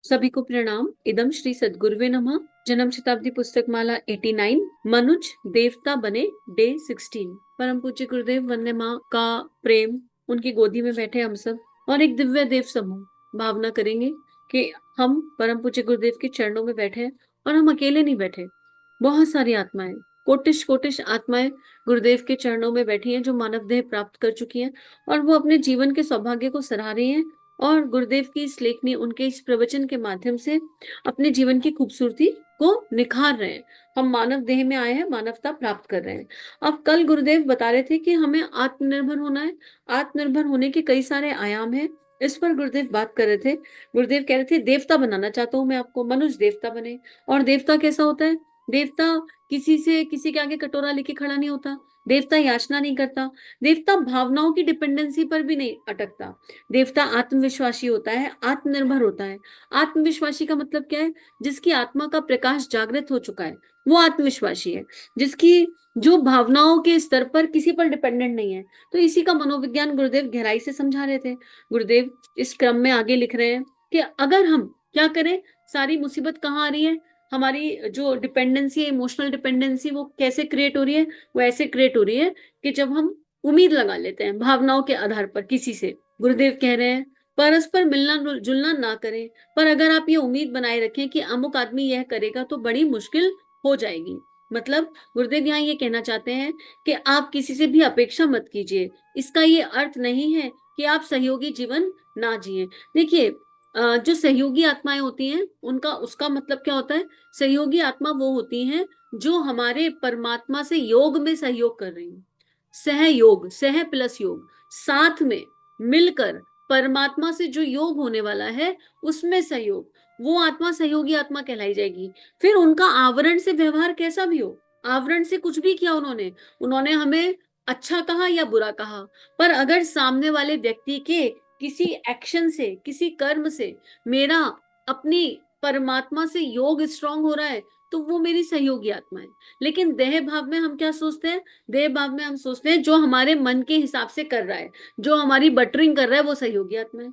सभी को प्रणाम। इदम श्री सद्गुरुवे नमः। जन्म शताब्दी पुस्तक माला 89, मनुज देवता बने, डे 16। परम पूज्य गुरुदेव वंदे माँ का प्रेम, उनकी गोदी में बैठे हम सब और एक दिव्य देव समूह भावना करेंगे कि हम परम पूज्य गुरुदेव के चरणों में बैठे हैं और हम अकेले नहीं बैठे। बहुत सारी आत्माएं, कोटिश कोटिश आत्माएं गुरुदेव के चरणों में बैठी हैं, जो मानव देह प्राप्त कर चुकी हैं और वो अपने जीवन के सौभाग्य को सराह रही हैं और गुरुदेव की इस लेखनी, उनके इस प्रवचन के माध्यम से अपने जीवन की खूबसूरती को निखार रहे हैं। हम मानव देह में आए हैं, मानवता प्राप्त कर रहे हैं। अब कल गुरुदेव बता रहे थे कि हमें आत्मनिर्भर होना है। आत्मनिर्भर होने के कई सारे आयाम हैं, इस पर गुरुदेव बात कर रहे थे। गुरुदेव कह रहे थे देवता बनाना चाहता हूं मैं आपको, मनुष्य देवता बने। और देवता कैसा होता है? देवता किसी के आगे कटोरा लेके खड़ा नहीं होता। देवता याचना नहीं करता। देवता भावनाओं की डिपेंडेंसी पर भी नहीं अटकता। देवता आत्मविश्वासी होता है, आत्मनिर्भर होता है। आत्मविश्वासी का मतलब क्या है? जिसकी आत्मा का प्रकाश जागृत हो चुका है, वो आत्मविश्वासी है। जिसकी जो भावनाओं के स्तर पर किसी पर डिपेंडेंट नहीं है। तो इसी का मनोविज्ञान गुरुदेव गहराई से समझा रहे थे। गुरुदेव इस क्रम में आगे लिख रहे हैं कि अगर हम क्या करें, सारी मुसीबत कहाँ आ रही है? हमारी जो डिपेंडेंसी है, इमोशनल डिपेंडेंसी, वो कैसे क्रिएट हो रही है? वो ऐसे क्रिएट हो रही है कि जब हम उम्मीद लगा लेते हैं भावनाओं के आधार पर किसी से। गुरुदेव कह रहे हैं परस्पर मिलना जुलना ना करें, पर अगर आप ये उम्मीद बनाए रखें कि अमुक आदमी यह करेगा तो बड़ी मुश्किल हो जाएगी। मतलब गुरुदेव यहाँ ये कहना चाहते हैं कि आप किसी से भी अपेक्षा मत कीजिए। इसका ये अर्थ नहीं है कि आप सहयोगी जीवन ना जिए। देखिए, जो सहयोगी आत्माएं होती हैं, उनका उसका मतलब क्या होता है? सहयोगी आत्मा वो होती हैं जो हमारे परमात्मा से योग में सहयोग कर रही हैं। सहयोग, सह प्लस योग, साथ में मिलकर परमात्मा से जो योग होने वाला है उसमें सहयोग, वो आत्मा सहयोगी आत्मा कहलाई जाएगी। फिर उनका आवरण से व्यवहार कैसा भी हो, आवरण से कुछ भी किया उन्होंने उन्होंने हमें अच्छा कहा या बुरा कहा, पर अगर सामने वाले व्यक्ति के किसी एक्शन से, किसी कर्म से मेरा अपनी परमात्मा से योग स्ट्रांग हो रहा है, तो वो मेरी सहयोगी आत्मा है। लेकिन देह भाव में हम क्या सोचते हैं? देह भाव में हम सोचते हैं जो हमारे मन के हिसाब से कर रहा है, जो हमारी बटरिंग कर रहा है, वो सहयोगी आत्मा है।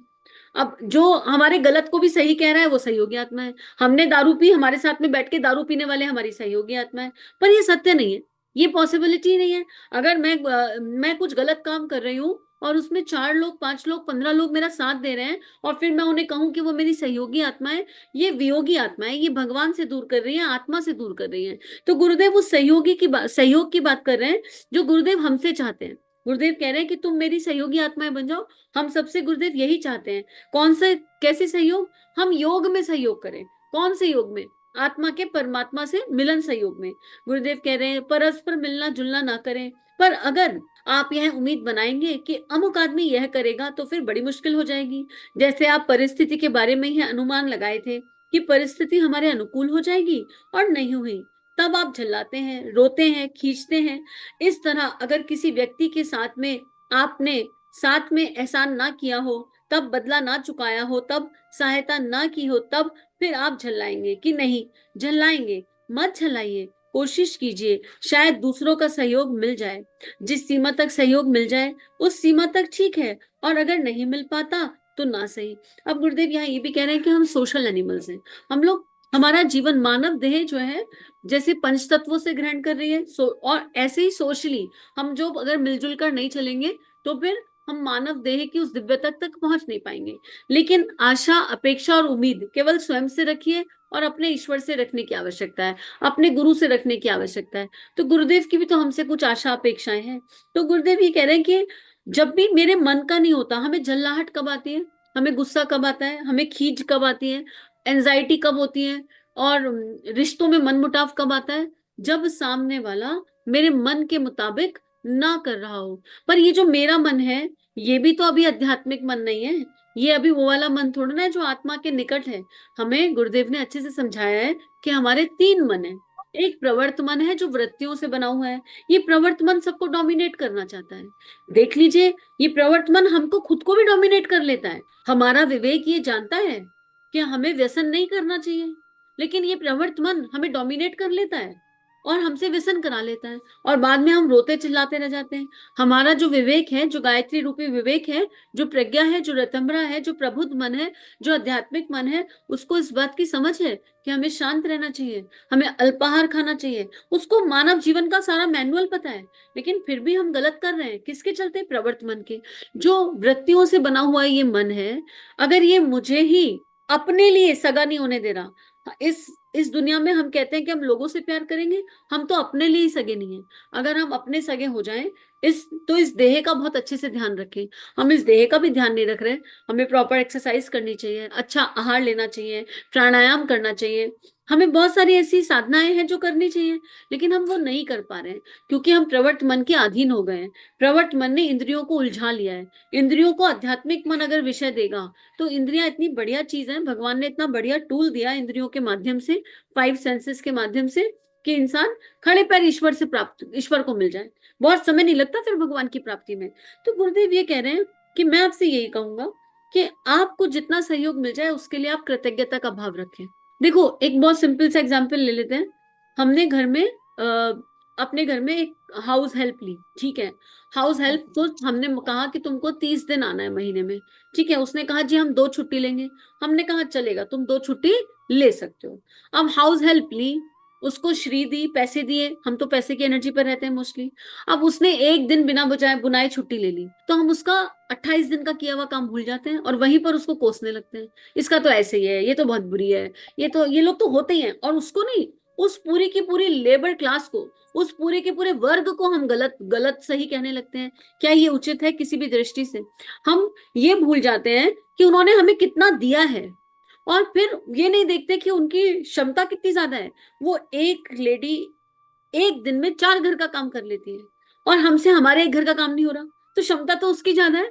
अब जो हमारे गलत को भी सही कह रहा है, वो सहयोगी आत्मा है। हमने दारू पी, हमारे साथ में बैठ के दारू पीने वाले हमारी सहयोगी आत्मा है। पर ये सत्य नहीं है, ये पॉसिबिलिटी नहीं है। अगर मैं कुछ गलत काम कर रही हूँ और उसमें 4 लोग, 5 लोग, 15 लोग मेरा साथ दे रहे हैं और फिर मैं उन्हें कहूं कि वो मेरी सहयोगी आत्मा है, ये वियोगी आत्मा है, ये भगवान से दूर कर रही है, आत्मा से दूर कर रही है। तो गुरुदेव उस सहयोग की बात कर रहे हैं जो गुरुदेव हमसे चाहते हैं। गुरुदेव कह रहे हैं कि तुम मेरी सहयोगी आत्माएं बन जाओ। हम सबसे गुरुदेव यही चाहते हैं। कौन से, कैसे सहयोग? हम योग में सहयोग करें। कौन से योग में? आत्मा के परमात्मा से मिलन सहयोग में। गुरुदेव कह रहे हैं परस्पर मिलना जुलना ना करें, पर अगर आप यह उम्मीद बनाएंगे कि अमुक आदमी यह करेगा तो फिर बड़ी मुश्किल हो जाएगी। जैसे आप परिस्थिति के बारे में ही अनुमान लगाए थे कि परिस्थिति हमारे अनुकूल हो जाएगी और नहीं हुई, तब आप झल्लाते हैं, रोते हैं, खींचते हैं। इस तरह अगर किसी व्यक्ति के साथ में आपने साथ में एहसान ना किया हो, तब बदला ना चुकाया हो, तब सहायता ना की हो, तब फिर आप झल्लाएंगे कि नहीं। झल्लाएंगे मत, झल्लाइए, कोशिश कीजिए, शायद दूसरों का सहयोग मिल जाए। जिस सीमा तक सहयोग मिल जाए उस सीमा तक ठीक है, और अगर नहीं मिल पाता तो ना सही। अब गुरुदेव यहाँ ये भी कह रहे हैं कि हम सोशल एनिमल्स हैं। हम लोग, हमारा जीवन, मानव देह जो है जैसे पंच तत्वों से ग्रहण कर रही है, और ऐसे ही सोशली हम जो अगर मिलजुल कर नहीं चलेंगे तो फिर हम मानव देह की उस दिव्यता तक पहुंच नहीं पाएंगे। लेकिन आशा, अपेक्षा और उम्मीद केवल स्वयं से रखिए और अपने ईश्वर से रखने की आवश्यकता है, अपने गुरु से रखने की आवश्यकता है। तो गुरुदेव की भी तो हमसे कुछ आशा अपेक्षाएं हैं। तो गुरुदेव ये कह रहे हैं कि जब भी मेरे मन का नहीं होता, हमें झल्लाहट कब आती है, हमें गुस्सा कब आता है, हमें खींच कब आती है, एंजाइटी कब होती है, और रिश्तों में मनमुटाव कब आता है? जब सामने वाला मेरे मन के मुताबिक ना कर रहा हो। पर ये जो मेरा मन है, ये भी तो अभी आध्यात्मिक मन नहीं है। ये अभी वो वाला मन थोड़ा ना है जो आत्मा के निकट है। हमें गुरुदेव ने अच्छे से समझाया है कि हमारे 3 मन है। एक प्रवर्त मन है जो वृत्तियों से बना हुआ है। ये प्रवर्त मन सबको डोमिनेट करना चाहता है। देख लीजिए, ये प्रवर्त मन हमको खुद को भी डोमिनेट कर लेता है। हमारा विवेक ये जानता है कि हमें व्यसन नहीं करना चाहिए, लेकिन ये प्रवर्त मन हमें डोमिनेट कर लेता है और हमसे व्यसन करा लेता है, और बाद में हम रोते चिल्लाते रह जाते हैं। हमारा जो विवेक है, जो गायत्री रूपी विवेक है, जो प्रज्ञा है, जो रतंबरा है, जो प्रबुद्ध मन है, जो आध्यात्मिक मन है, उसको इस बात की समझ है कि हमें शांत रहना चाहिए, हमें अल्पाहार खाना चाहिए। उसको मानव जीवन का सारा मैनुअल पता है, लेकिन फिर भी हम गलत कर रहे हैं। किसके चलते? प्रवृत्त मन के। जो वृत्तियों से बना हुआ ये मन है, अगर ये मुझे ही अपने लिए सगा नहीं होने दे रहा, इस दुनिया में हम कहते हैं कि हम लोगों से प्यार करेंगे, हम तो अपने लिए ही सगे नहीं है। अगर हम अपने सगे हो जाएं, इस देह का बहुत अच्छे से ध्यान रखें। हम इस देह का भी ध्यान नहीं रख रहे। हमें प्रॉपर एक्सरसाइज करनी चाहिए, अच्छा आहार लेना चाहिए, प्राणायाम करना चाहिए, हमें बहुत सारी ऐसी साधनाएं हैं जो करनी चाहिए, लेकिन हम वो नहीं कर पा रहे हैं, क्योंकि हम प्रवृत्त मन के अधीन हो गए हैं। प्रवृत्त मन ने इंद्रियों को उलझा लिया है। इंद्रियों को आध्यात्मिक मन अगर विषय देगा, तो इंद्रियां इतनी बढ़िया चीज है, भगवान ने इतना बढ़िया टूल दिया इंद्रियों के माध्यम से, 5 सेंसेस के माध्यम से, कि इंसान खड़े पैर ईश्वर को मिल जाए। बहुत समय नहीं लगता फिर भगवान की प्राप्ति में। तो गुरुदेव ये कह रहे हैं कि मैं आपसे यही कहूंगा कि आपको जितना सहयोग मिल जाए उसके लिए आप कृतज्ञता का भाव रखें। देखो, एक बहुत सिंपल सा एग्जांपल ले लेते हैं। हमने घर में अपने घर में एक हाउस हेल्प ली, ठीक है। हाउस हेल्प को हमने कहा कि तुमको 30 दिन आना है महीने में, ठीक है। उसने कहा जी हम 2 छुट्टी लेंगे। हमने कहा चलेगा, तुम 2 छुट्टी ले सकते हो। अब हाउस हेल्प ली, उसको श्री दी, पैसे दिए, हम तो पैसे की एनर्जी पर रहते हैं मोस्टली। अब उसने एक दिन बिना बुनाए छुट्टी ले ली, तो हम उसका 28 दिन का किया हुआ काम भूल जाते हैं और वहीं पर उसको कोसने लगते हैं। इसका तो ऐसे ही है, ये तो बहुत बुरी है, ये लोग तो होते ही हैं। और उसको नहीं, उस पूरी की पूरी लेबर क्लास को, उस पूरे के पूरे वर्ग को हम गलत गलत सही कहने लगते हैं। क्या ये उचित है किसी भी दृष्टि से? हम ये भूल जाते हैं कि उन्होंने हमें कितना दिया है, और फिर ये नहीं देखते कि उनकी क्षमता कितनी ज्यादा है। वो एक लेडी एक दिन में 4 घर का काम कर लेती है, और हमसे हमारे एक घर का काम नहीं हो रहा। तो क्षमता तो उसकी ज्यादा है,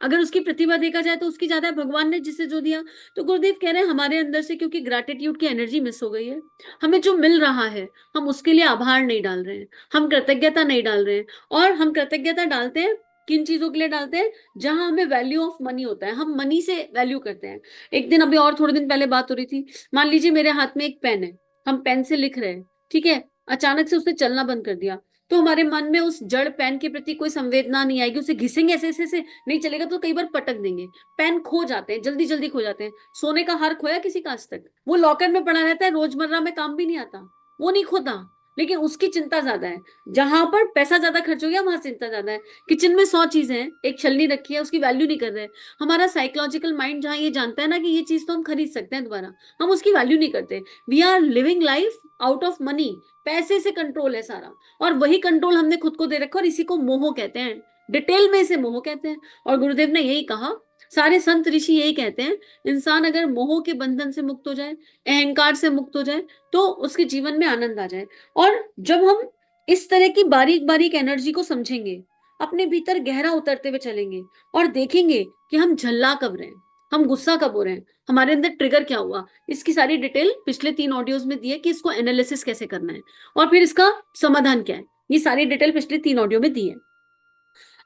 अगर उसकी प्रतिभा देखा जाए तो उसकी ज्यादा है, भगवान ने जिसे जो दिया। तो गुरुदेव कह रहे हैं हमारे अंदर से क्योंकि ग्रैटिट्यूड की एनर्जी मिस हो गई है, हमें जो मिल रहा है हम उसके लिए आभार नहीं डाल रहे हैं, हम कृतज्ञता नहीं डाल रहे हैं। और हम कृतज्ञता डालते हैं किन चीजों के लिए डालते हैं? जहां हमें वैल्यू ऑफ मनी होता है, हम मनी से वैल्यू करते हैं। एक दिन, अभी और थोड़े दिन पहले बात हो रही थी, मान लीजिए मेरे हाथ में एक पेन है, हम पेन से लिख रहे हैं, ठीक है। अचानक से उसने चलना बंद कर दिया, तो हमारे मन में उस जड़ पेन के प्रति कोई संवेदना नहीं आएगी, उसे घिसेंगे ऐसे ऐसे से नहीं चलेगा, तो कई बार पटक देंगे। पेन खो जाते हैं, जल्दी जल्दी खो जाते हैं। सोने का हार खोया किसी का आज तक? वो लॉकर में पड़ा रहता है, रोजमर्रा में काम भी नहीं आता, वो नहीं खोता, लेकिन उसकी चिंता ज्यादा है। जहां पर पैसा ज्यादा खर्च हो गया वहां चिंता ज्यादा है। किचन में 100 चीजें हैं, एक छलनी रखी है, उसकी वैल्यू नहीं कर रहे। हमारा साइकोलॉजिकल माइंड जहां ये जानता है ना कि ये चीज तो हम खरीद सकते हैं दोबारा, हम उसकी वैल्यू नहीं करते। We are living life out of money, पैसे से कंट्रोल है सारा, और वही कंट्रोल हमने खुद को दे रखा, और इसी को मोह कहते हैं, डिटेल में इसे मोह कहते हैं। और गुरुदेव ने यही कहा, सारे संत ऋषि यही कहते हैं, इंसान अगर मोह के बंधन से मुक्त हो जाए, अहंकार से मुक्त हो जाए, तो उसके जीवन में आनंद आ जाए। और जब हम इस तरह की बारीक बारीक एनर्जी को समझेंगे, अपने भीतर गहरा उतरते हुए चलेंगे, और देखेंगे कि हम झल्ला कब रहे हैं, हम गुस्सा कब हो रहे हैं, हमारे अंदर ट्रिगर क्या हुआ, इसकी सारी डिटेल पिछले 3 ऑडियोज में दी है कि इसको एनालिसिस कैसे करना है, और फिर इसका समाधान क्या है। ये सारी डिटेल पिछले 3 ऑडियो में दी है।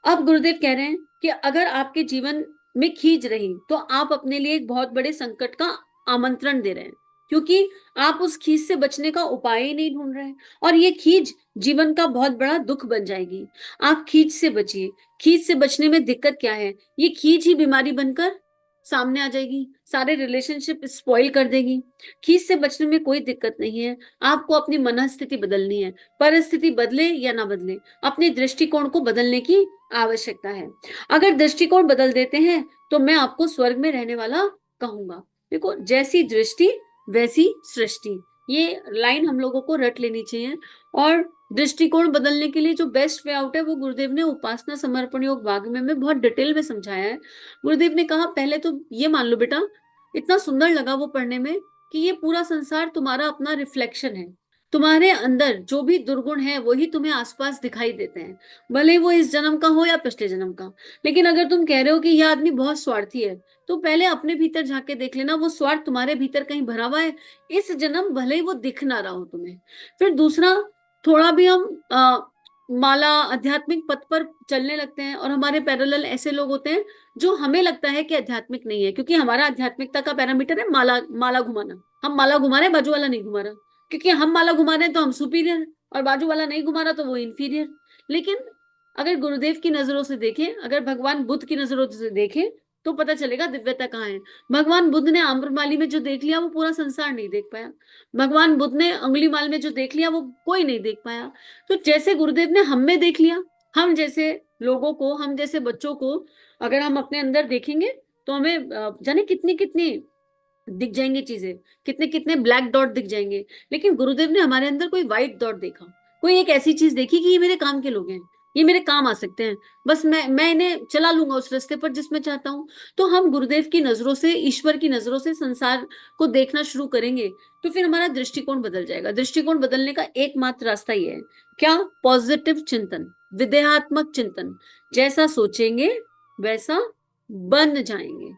अब गुरुदेव कह रहे हैं कि अगर आपके जीवन में खींच रही, तो आप अपने लिए एक बहुत बड़े संकट का आमंत्रण दे रहे हैं, क्योंकि आप उस खींच से बचने का उपाय ही नहीं ढूंढ रहे हैं, और ये खींच जीवन का बहुत बड़ा दुख बन जाएगी। आप खींच से बचिए। खींच से बचने में दिक्कत क्या है? ये खींच ही बीमारी बनकर सामने आ जाएगी, सारे रिलेशनशिप स्पॉइल कर देगी। खींच से बचने में कोई दिक्कत नहीं है, आपको अपनी मनस्थिति बदलनी है। परिस्थिति बदले या ना बदले, अपने दृष्टिकोण को बदलने की आवश्यकता है। अगर दृष्टिकोण बदल देते हैं तो मैं आपको स्वर्ग में रहने वाला कहूंगा। देखो, जैसी दृष्टि वैसी सृष्टि, ये लाइन हम लोगों को रट लेनी चाहिए। और दृष्टिकोण बदलने के लिए जो बेस्ट वे आउट है, वो गुरुदेव ने उपासना समर्पण योग वाग्मय में बहुत डिटेल में समझाया है। गुरुदेव ने कहा, पहले तो ये मान लो बेटा, इतना सुंदर लगा वो पढ़ने में, कि ये पूरा संसार तुम्हारा अपना रिफ्लेक्शन है। तुम्हारे अंदर जो भी दुर्गुण है वही तुम्हें आसपास दिखाई देते हैं, भले वो इस जन्म का हो या पिछले जन्म का। लेकिन अगर तुम कह रहे हो कि यह आदमी बहुत स्वार्थी है, तो पहले अपने भीतर झांक के देख लेना, वो स्वार्थ तुम्हारे भीतर कहीं भरा हुआ है। इस जन्म भले ही वो दिख ना रहा हो तुम्हें। फिर दूसरा, थोड़ा भी हम माला आध्यात्मिक पथ पर चलने लगते हैं, और हमारे पैरेलल ऐसे लोग होते हैं जो हमें लगता है कि आध्यात्मिक नहीं है, क्योंकि हमारा आध्यात्मिकता का पैरामीटर है माला माला घुमाना। हम माला घुमा रहे हैं, बाजू वाला नहीं घुमा रहा। क्योंकि हम माला घुमा रहे हैं तो हम सुपीरियर, और बाजू वाला नहीं घुमा रहा तो वो इंफीरियर। लेकिन अगर गुरुदेव की नजरों से देखें, अगर भगवान बुद्ध की नजरों से देखें, तो पता चलेगा दिव्यता कहाँ है। भगवान बुद्ध ने आम्रपाली में जो देख लिया वो पूरा संसार नहीं देख पाया। भगवान बुद्ध ने अंगुलीमाल में जो देख लिया वो कोई नहीं देख पाया। तो जैसे गुरुदेव ने हम में देख लिया, हम जैसे लोगों को, हम जैसे बच्चों को अगर हम अपने अंदर देखेंगे तो हमें जाने कितनी कितनी दिख जाएंगी चीजें, कितने कितने ब्लैक डॉट दिख जाएंगे। लेकिन गुरुदेव ने हमारे अंदर कोई व्हाइट डॉट देखा, कोई एक ऐसी चीज देखी कि ये मेरे काम के लोग हैं, ये मेरे काम आ सकते हैं, बस मैं इन्हें चला लूंगा उस रास्ते पर जिसमें चाहता हूँ। तो हम गुरुदेव की नजरों से, ईश्वर की नजरों से संसार को देखना शुरू करेंगे, तो फिर हमारा दृष्टिकोण बदल जाएगा। दृष्टिकोण बदलने का एकमात्र रास्ता ये है, क्या? पॉजिटिव चिंतन, विधेयात्मक चिंतन। जैसा सोचेंगे वैसा बन जाएंगे।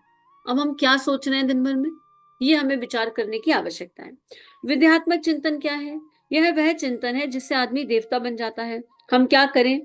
अब हम क्या सोच रहे हैं दिन भर में, ये हमें विचार करने की आवश्यकता है। विद्यात्मक चिंतन क्या है? यह वह चिंतन है जिससे आदमी देवता बन जाता है। हम क्या करें,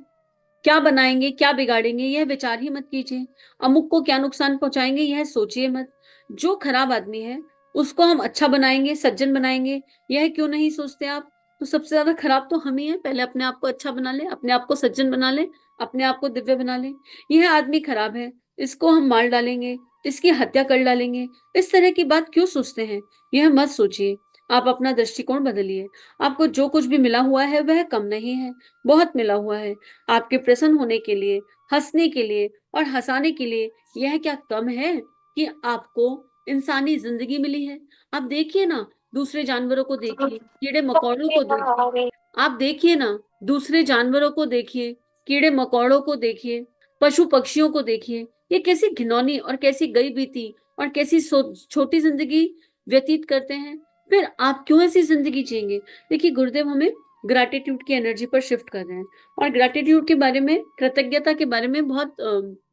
क्या बनाएंगे, क्या बिगाड़ेंगे, यह विचार ही मत कीजिए। अमुक को क्या नुकसान पहुंचाएंगे, यह सोचिए मत। जो खराब आदमी है उसको हम अच्छा बनाएंगे, सज्जन बनाएंगे, यह क्यों नहीं सोचते आप? तो सबसे ज्यादा खराब तो हम ही हैं। पहले अपने आप को अच्छा बना ले, अपने आप को सज्जन बना ले, अपने आप को दिव्य बना ले। यह आदमी खराब है, इसको हम मार डालेंगे, इसकी हत्या कर डालेंगे, इस तरह की बात क्यों सोचते हैं? यह मत सोचिए। आप अपना दृष्टिकोण बदलिए। आपको जो कुछ भी मिला हुआ है वह कम नहीं है, बहुत मिला हुआ है। आपके प्रसन्न होने के लिए, हंसने के लिए और हंसाने के लिए यह क्या कम है कि आपको इंसानी जिंदगी मिली है? आप देखिए ना, दूसरे जानवरों को देखिए, कीड़े मकोड़ों को देखिए। आप देखिए ना, दूसरे जानवरों को देखिए, कीड़े मकोड़ों को देखिए, पशु पक्षियों को देखिए। ये कैसी घिनौनी और कैसी गई बीती और कैसी छोटी जिंदगी व्यतीत करते हैं। फिर आप क्यों ऐसी जिंदगी जिएंगे? देखिए, गुरुदेव हमें ग्रैटिट्यूड की एनर्जी पर शिफ्ट कर रहे हैं। और ग्रैटिट्यूड के बारे में, कृतज्ञता के बारे में बहुत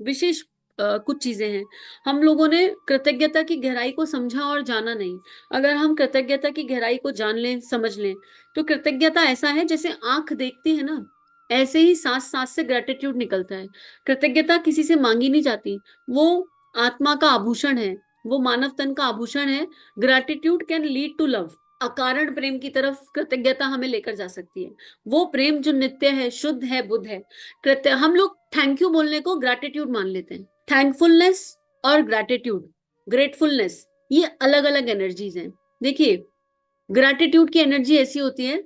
विशेष कुछ चीजें हैं। हम लोगों ने कृतज्ञता की गहराई को समझा और जाना नहीं। अगर हम कृतज्ञता की गहराई को जान लें, समझ लें, तो कृतज्ञता ऐसा है जैसे आंख देखती है ना, ऐसे ही सांस सांस से ग्रैटिट्यूड निकलता है। कृतज्ञता किसी से मांगी नहीं जाती, वो आत्मा का आभूषण है, वो मानव तन का आभूषण है। Gratitude can lead to love. अकारण प्रेम की तरफ कृतज्ञता हमें लेकर जा सकती है। वो प्रेम जो नित्य है, शुद्ध है, बुद्ध है। कृत्य हम लोग थैंक यू बोलने को ग्रैटिट्यूड मान लेते हैं। थैंकफुलनेस और ग्रैटिट्यूड, ग्रेटफुलनेस, ये अलग अलग एनर्जीज हैं। देखिए, ग्रैटिट्यूड की एनर्जी ऐसी होती है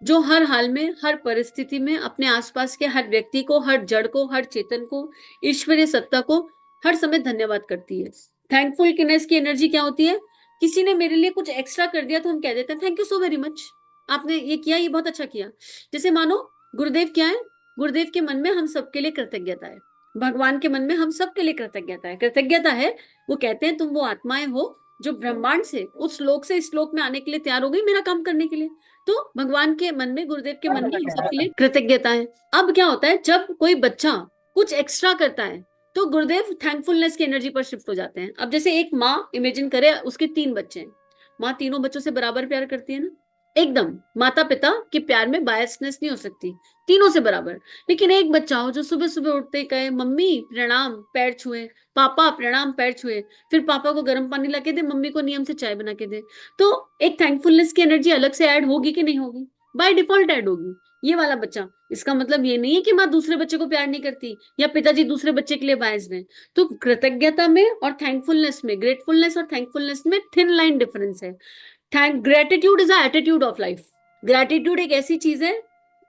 जो हर हाल में, हर परिस्थिति में अपने आसपास के हर व्यक्ति को, हर जड़ को, हर चेतन को, ईश्वरीय सत्ता को हर समय धन्यवाद करती है। थैंकफुलनेस की एनर्जी क्या होती है? किसी ने मेरे लिए कुछ एक्स्ट्रा कर दिया तो हम कह देते हैं thank you so very much, आपने ये किया, ये बहुत अच्छा किया। जैसे मानो गुरुदेव क्या है, गुरुदेव के मन में हम सबके लिए कृतज्ञता है, भगवान के मन में हम सबके लिए कृतज्ञता है। कृतज्ञता है, वो कहते हैं तुम वो आत्माएं हो जो ब्रह्मांड से उस श्लोक से इस श्लोक में आने के लिए तैयार हो गई मेरा काम करने के लिए। तो भगवान के मन में, गुरुदेव के मन में हम सबके लिए कृतज्ञता है। अब क्या होता है, जब कोई बच्चा कुछ एक्स्ट्रा करता है तो गुरुदेव थैंकफुलनेस की एनर्जी पर शिफ्ट हो जाते हैं। अब जैसे एक माँ इमेजिन करे, उसके 3 बच्चे हैं, माँ तीनों बच्चों से बराबर प्यार करती है ना, एकदम माता पिता के प्यार में बायसनेस नहीं हो सकती, तीनों से बराबर। लेकिन एक बच्चा हो जो सुबह सुबह उठते कहे मम्मी प्रणाम पैर छुए, पापा प्रणाम पैर छुए, फिर पापा को गर्म पानी ला के दे, मम्मी को नियम से चाय बना के दे, तो एक थैंकफुलनेस की एनर्जी अलग से ऐड होगी कि नहीं होगी? बाय डिफॉल्ट ऐड होगी। ये वाला बच्चा, इसका मतलब ये नहीं है कि माँ दूसरे बच्चे को प्यार नहीं करती या पिताजी दूसरे बच्चे के लिए बायस्ड हैं। तो कृतज्ञता में और थैंकफुलनेस में, ग्रेटफुलनेस और थैंकफुलनेस में थिन लाइन डिफरेंस है। Gratitude is a attitude of life. Gratitude एक ऐसी चीज है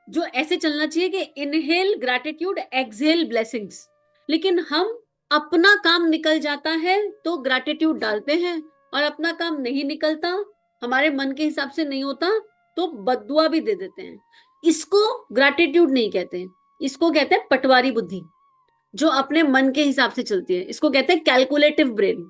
जो ऐसे चलना चाहिए कि इनहेल ग्रेटिट्यूड, एक्सहेल ब्लेसिंग्स। लेकिन हम, अपना काम निकल जाता है तो ग्रेटिट्यूड डालते हैं, और अपना काम नहीं निकलता, हमारे मन के हिसाब से नहीं होता, तो बद्दुआ भी दे देते हैं। इसको ग्रेटिट्यूड नहीं कहते, इसको कहते हैं पटवारी बुद्धि, जो अपने मन के हिसाब से चलती है। इसको कहते हैं कैलकुलेटिव ब्रेन।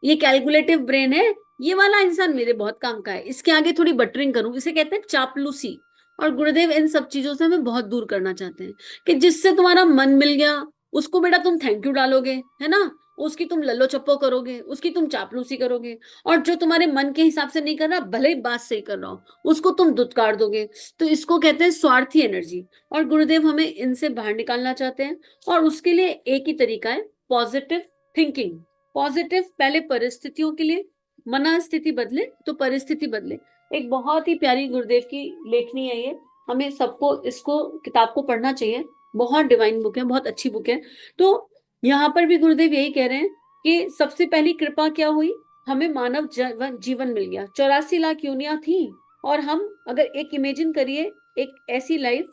ये कैलकुलेटिव ब्रेन है, ये वाला इंसान मेरे बहुत काम का है, इसके आगे थोड़ी बटरिंग करूं, इसे कहते हैं चापलूसी। और गुरुदेव इन सब चीजों से हमें बहुत दूर करना चाहते हैं कि जिससे तुम्हारा मन मिल गया उसको बेटा तुम थैंक यू डालोगे, है ना, उसकी तुम लल्लो चप्पो करोगे, उसकी तुम चापलूसी करोगे, और जो तुम्हारे मन के हिसाब से नहीं कर रहा, भले ही बात सही कर रहा हो, उसको तुम दुत्कार दोगे। तो इसको कहते हैं स्वार्थी एनर्जी। और गुरुदेव हमें इनसे बाहर निकालना चाहते हैं, और उसके लिए एक ही तरीका है, पॉजिटिव थिंकिंग। पॉजिटिव, पहले परिस्थितियों के लिए, मना स्थिति बदले तो परिस्थिति बदले। एक बहुत ही प्यारी गुरुदेव की लेखनी है ये, हमें सबको इसको किताब को पढ़ना चाहिए। बहुत डिवाइन बुक है, बहुत अच्छी बुक है। तो यहाँ पर भी गुरुदेव यही कह रहे हैं कि सबसे पहली कृपा क्या हुई, हमें मानव जीवन मिल गया। 84 लाख योनियां थी और हम अगर एक इमेजिन करिए एक ऐसी लाइफ,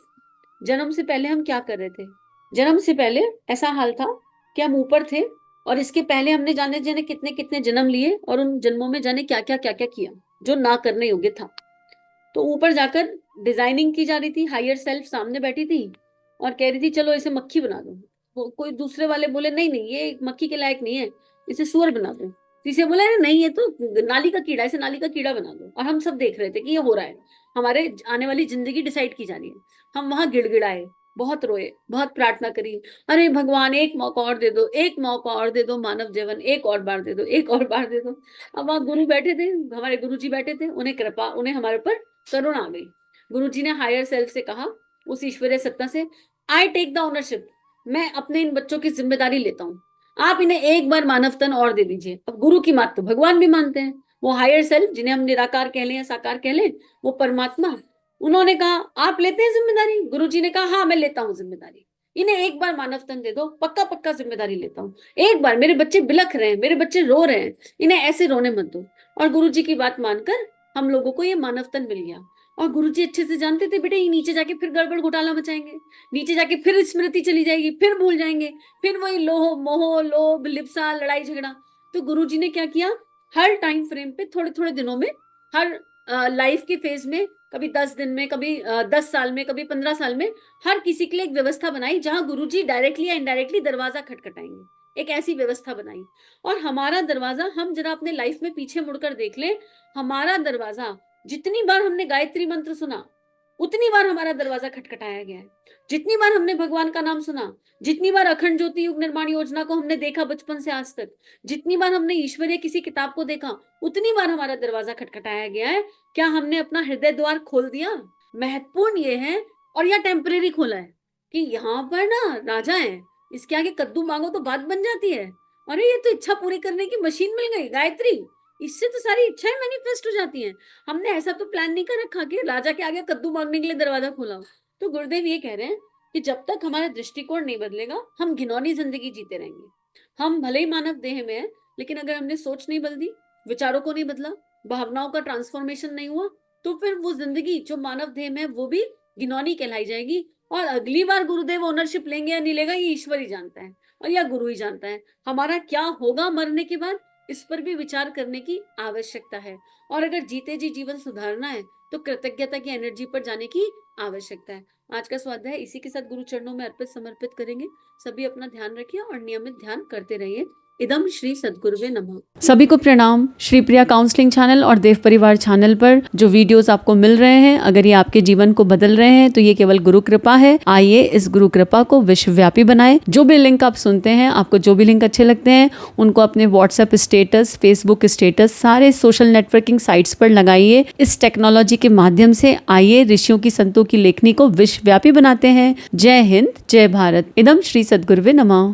जन्म से पहले हम क्या कर रहे थे। जन्म से पहले ऐसा हाल था कि हम ऊपर थे और इसके पहले हमने जाने जाने कितने कितने जन्म लिए और उन जन्मों में जाने क्या क्या किया जो ना करने योग्य था। तो ऊपर जाकर डिजाइनिंग की जा रही थी, हायर सेल्फ सामने बैठी थी और कह रही थी चलो इसे मक्खी बना दो। वो कोई दूसरे वाले बोले नहीं नहीं ये मक्खी के लायक नहीं है, इसे सुअर बना दो। तीसरे बोला अरे नहीं ये तो नाली का कीड़ा, इसे नाली का कीड़ा बना दो। और हम सब देख रहे थे कि ये हो रहा है, हमारे आने वाली जिंदगी डिसाइड की जा रही है। हम वहां गिड़गिड़ाए, बहुत रोए, बहुत प्रार्थना करी, अरे भगवान एक मौका और दे दो, एक मौका और दे दो, मानव जीवन एक और बार दे दो, एक और बार दे दो। अब वहां गुरु बैठे थे, हमारे गुरु जी बैठे थे, उन्हें कृपा, उन्हें हमारे ऊपर करुणा आ गई। गुरुजी ने हायर सेल्फ से कहा, उस ईश्वरीय सत्ता से, आई टेक द ओनरशिप, मैं अपने इन बच्चों की जिम्मेदारी लेता हूँ, आप इन्हें एक बार मानव तन और दे दीजिए। अब गुरु की बात तो भगवान भी मानते हैं, वो हायर सेल्फ जिन्हें हम निराकार कह लें या साकार कह लें, वो परमात्मा, उन्होंने कहा आप लेते हैं जिम्मेदारी। गुरुजी ने कहा हाँ मैं लेता हूँ जिम्मेदारी, इन्हें एक बार मानव तन दे दो, पक्का पक्का जिम्मेदारी लेता हूँ। एक बार, मेरे बच्चे बिलख रहे हैं, मेरे बच्चे रो रहे हैं, इन्हें ऐसे रोने मत दो। और गुरुजी की बात मानकर हम लोगों को ये मानव तन मिल गया। और गुरुजी अच्छे से जानते थे बेटे ये नीचे जाके फिर गड़बड़ घोटाला मचाएंगे, नीचे जाके फिर स्मृति चली जाएगी, फिर भूल जाएंगे, फिर वही लोह मोह लोभ लिप्सा लड़ाई झगड़ा। तो गुरुजी ने क्या किया, हर टाइम फ्रेम पे थोड़े थोड़े दिनों में, हर लाइफ के फेज में, कभी 10 दिन में, कभी 10 साल में, कभी 15 साल में, हर किसी के लिए एक व्यवस्था बनाई जहां गुरुजी डायरेक्टली या इनडायरेक्टली दरवाजा खटखटाएंगे। एक ऐसी व्यवस्था बनाई। और हमारा दरवाजा, हम जरा अपने लाइफ में पीछे मुड़कर देख लें, हमारा दरवाजा, जितनी बार हमने गायत्री मंत्र सुना उतनी बार हमारा दरवाजा खटखटाया गया है। जितनी बार हमने भगवान का नाम सुना, जितनी बार अखंड ज्योति युग निर्माण योजना को हमने देखा बचपन से आज तक, जितनी बार हमने ईश्वरीय किसी किताब को देखा, उतनी बार हमारा दरवाजा खटखटाया गया है। क्या हमने अपना हृदय द्वार खोल दिया? महत्वपूर्ण ये है, और या टेम्परेरी खोला है कि यहाँ पर ना राजा है, इसके आगे कद्दू मांगो तो बात बन जाती है। अरे ये तो इच्छा पूरी करने की मशीन मिल गई, गायत्री, इससे तो सारी इच्छाएं मैनिफेस्ट हो जाती हैं। हमने ऐसा तो प्लान नहीं कर रखा कि राजा के आगे कद्दू मांगने के लिए दरवाजा खोला हो। तो गुरुदेव ये कह रहे हैं कि जब तक हमारा दृष्टिकोण नहीं बदलेगा, हम घिनौनी जिंदगी जीते रहेंगे। हम भले ही मानव देह में है, लेकिन अगर हमने सोच नहीं बदली, विचारों को नहीं बदला, भावनाओं का ट्रांसफॉर्मेशन नहीं हुआ, तो फिर वो जिंदगी जो मानव देह में है वो भी घिनौनी कहलाई जाएगी। और अगली बार गुरुदेव ओनरशिप लेंगे या नहीं लेगा, ये ईश्वर ही जानता है और या गुरु ही जानता है। हमारा क्या होगा मरने के बाद, इस पर भी विचार करने की आवश्यकता है। और अगर जीते जी जीवन सुधारना है तो कृतज्ञता की एनर्जी पर जाने की आवश्यकता है। आज का स्वाध्याय इसी के साथ गुरु चरणों में अर्पित समर्पित करेंगे। सभी अपना ध्यान रखिए और नियमित ध्यान करते रहिए। इदम श्री सद्गुरुवे नमः। सभी को प्रणाम। श्री प्रिया काउंसलिंग चैनल और देव परिवार चैनल पर जो वीडियोस आपको मिल रहे हैं, अगर ये आपके जीवन को बदल रहे हैं तो ये केवल गुरु कृपा है। आइए इस गुरु कृपा को विश्वव्यापी बनाएं। जो भी लिंक आप सुनते हैं, आपको जो भी लिंक अच्छे लगते हैं, उनको अपने व्हाट्सएप स्टेटस, फेसबुक स्टेटस, सारे सोशल नेटवर्किंग साइट्स पर लगाइए। इस टेक्नोलॉजी के माध्यम से आइए ऋषियों की, संतों की लेखनी को विश्वव्यापी बनाते हैं। जय हिंद, जय भारत। इदम श्री सद्गुरुवे नमः।